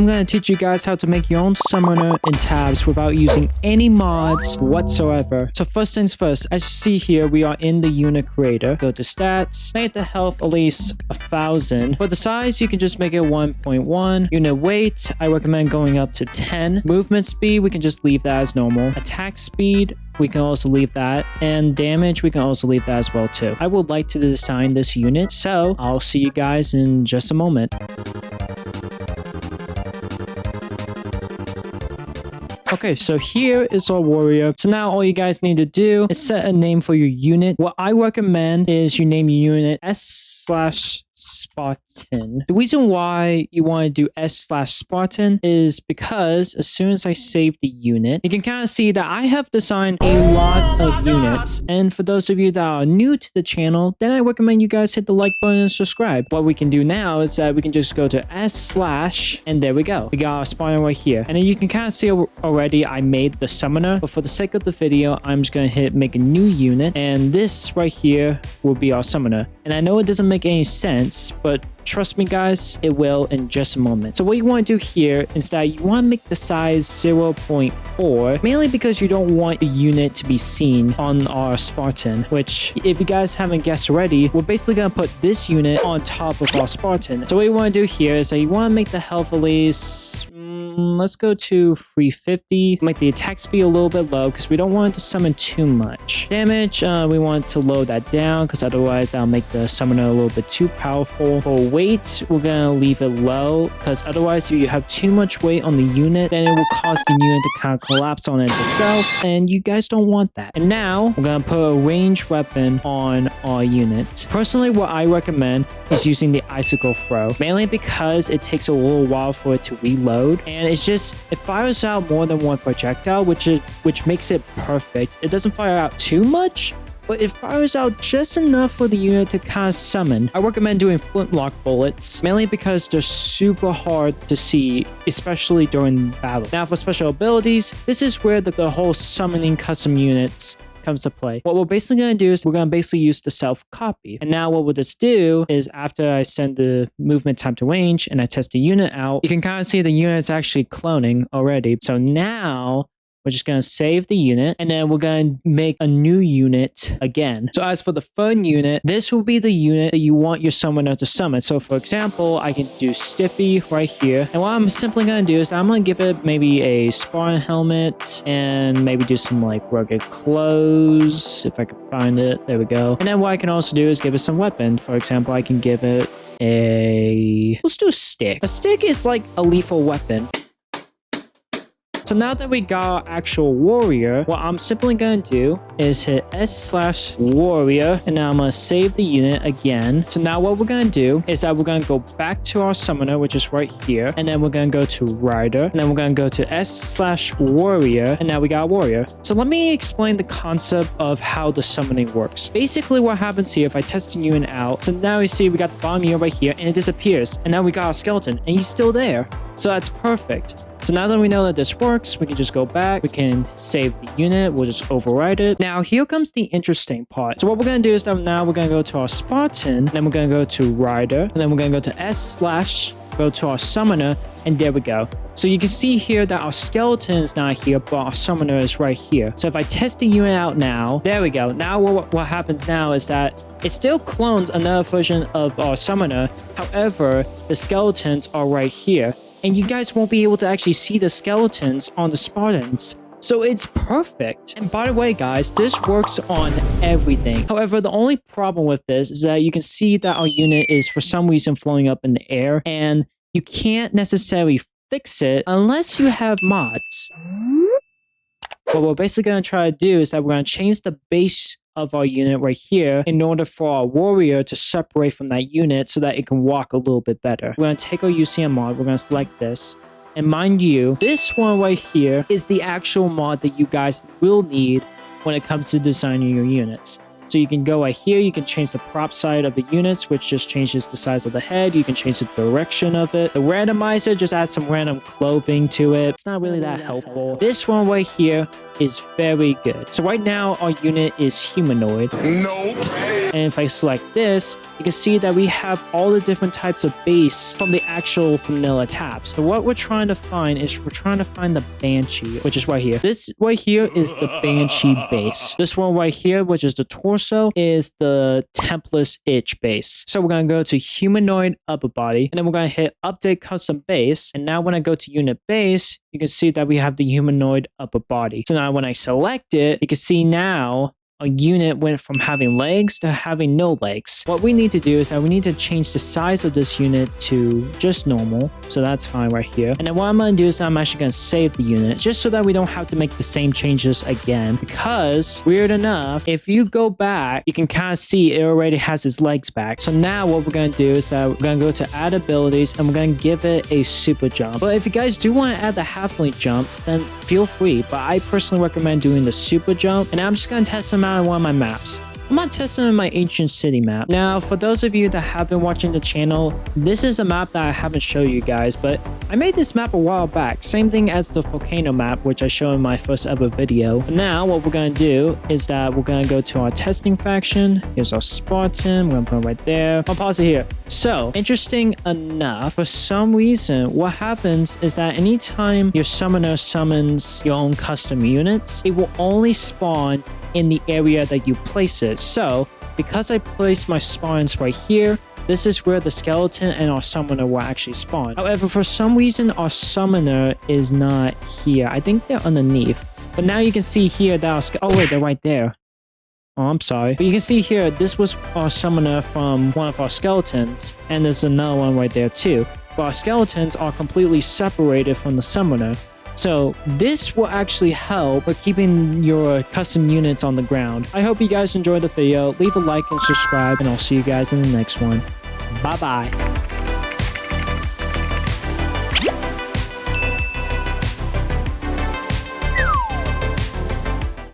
I'm going to teach you guys how to make your own summoner in tabs without using any mods whatsoever. So first things first, as you see here, we are in the unit creator. Go to stats, make the health at least 1000. For the size, you can just make it 1.1. Unit weight, I recommend going up to 10. Movement speed, we can just leave that as normal. Attack speed, we can also leave that, and damage we can also leave that as well too. I would like to design this unit, so I'll see you guys in just a moment. Okay, so here is our warrior. So now all you guys need to do is set a name for your unit. What I recommend is you name your unit S/Spartan. The reason why you want to do S/Spartan is because as soon as I save the unit, you can kind of see that I have designed a lot of units. And for those of you that are new to the channel, then I recommend you guys hit the like button and subscribe. What we can do now is that we can just go to S/ and there we go. We got our Spartan right here. And then you can kind of see already I made the summoner, but for the sake of the video, I'm just going to hit make a new unit. And this right here will be our summoner. And I know it doesn't make any sense, but trust me guys, it will in just a moment. So what you want to do here is that you want to make the size 0.4, mainly because you don't want the unit to be seen on our Spartan, which if you guys haven't guessed already, we're basically going to put this unit on top of our Spartan. So what you want to do here is that you want to make the health at least... let's go to 350. Make the attack speed a little bit low because we don't want it to summon too much. Damage, we want to lower that down because otherwise that'll make the summoner a little bit too powerful. For weight, we're gonna leave it low because otherwise if you have too much weight on the unit, then it will cause the unit to kind of collapse on itself, and you guys don't want that. And now we're gonna put a ranged weapon on our unit. Personally, what I recommend is using the icicle throw, mainly because it takes a little while for it to reload, and it fires out more than one projectile, which makes it perfect. It doesn't fire out too much, but it fires out just enough for the unit to kind of summon. I recommend doing flintlock bullets, mainly because they're super hard to see, especially during battle. Now for special abilities, this is where the whole summoning custom units comes to play. What we're basically going to do is we're going to basically use the self-copy. And now what we'll just do is after I send the movement time to range and I test the unit out, you can kind of see the unit is actually cloning already. So now we're just going to save the unit, and then we're going to make a new unit again. So as for the fun unit, this will be the unit that you want your summoner to summon. So for example, I can do Stiffy right here. And what I'm simply going to do is I'm going to give it maybe a Spartan helmet and maybe do some like rugged clothes if I can find it. There we go. And then what I can also do is give it some weapon. For example, I can give it let's do a stick. A stick is like a lethal weapon. So now that we got our actual warrior, what I'm simply going to do is hit S/warrior, and now I'm going to save the unit again. So now what we're going to do is that we're going to go back to our summoner, which is right here, and then we're going to go to rider, and then we're going to go to S/warrior, and now we got a warrior. So let me explain the concept of how the summoning works. Basically what happens here, if I test the unit out, so now you see we got the bottom unit right here, and it disappears, and now we got our skeleton, and he's still there. So that's perfect. So now that we know that this works, we can just go back, we can save the unit, we'll just override it. Now here comes the interesting part. So what we're going to do is that now we're going to go to our Spartan, and then we're going to go to rider, and then we're going to go to S/, go to our summoner, and there we go. So you can see here that our skeleton is not here, but our summoner is right here. So if I test the unit out now, there we go. Now what happens now is that it still clones another version of our summoner. However, the skeletons are right here. And you guys won't be able to actually see the skeletons on the Spartans. So it's perfect. And by the way, guys, this works on everything. However, the only problem with this is that you can see that our unit is for some reason floating up in the air, and you can't necessarily fix it unless you have mods. What we're basically going to try to do is that we're going to change the base of our unit right here in order for our warrior to separate from that unit so that it can walk a little bit better. We're going to take our UCM mod, we're going to select this, and mind you, this one right here is the actual mod that you guys will need when it comes to designing your units. So you can go right here, you can change the prop side of the units, which just changes the size of the head. You can change the direction of it. The randomizer just adds some random clothing to it. It's not really that helpful. This one right here is very good. So right now our unit is humanoid. Nope. And if I select this, you can see that we have all the different types of base from the actual vanilla tabs. So what we're trying to find is we're trying to find the Banshee, which is right here. This right here is the Banshee base. This one right here, which is the torso, is the Templars Itch base. So we're going to go to humanoid upper body, and then we're going to hit update custom base. And now when I go to unit base, you can see that we have the humanoid upper body. So now when I select it, you can see now a unit went from having legs to having no legs. What we need to do is that we need to change the size of this unit to just normal. So that's fine right here. And then what I'm going to do is that I'm actually going to save the unit just so that we don't have to make the same changes again. Because weird enough, if you go back, you can kind of see it already has its legs back. So now what we're going to do is that we're going to go to add abilities and we're going to give it a super jump. But if you guys do want to add the halfling jump, then feel free. But I personally recommend doing the super jump. And I'm just going to test them out on one of my maps. I'm not testing in my ancient city map. Now, for those of you that have been watching the channel, this is a map that I haven't shown you guys, but I made this map a while back. Same thing as the volcano map, which I showed in my first ever video. But now, what we're going to do is that we're going to go to our testing faction. Here's our Spartan. We're going to put it right there. I'll pause it here. So, interesting enough, for some reason, what happens is that anytime your summoner summons your own custom units, it will only spawn in the area that you place it. So because I placed my spawns right here, this is where the skeleton and our summoner will actually spawn. However, for some reason, our summoner is not here. I think they're underneath. But now you can see here that oh wait, they're right there. Oh, I'm sorry. But you can see here, this was our summoner from one of our skeletons. And there's another one right there too. But our skeletons are completely separated from the summoner. So this will actually help with keeping your custom units on the ground. I hope you guys enjoyed the video. Leave a like and subscribe, and I'll see you guys in the next one. Bye-bye.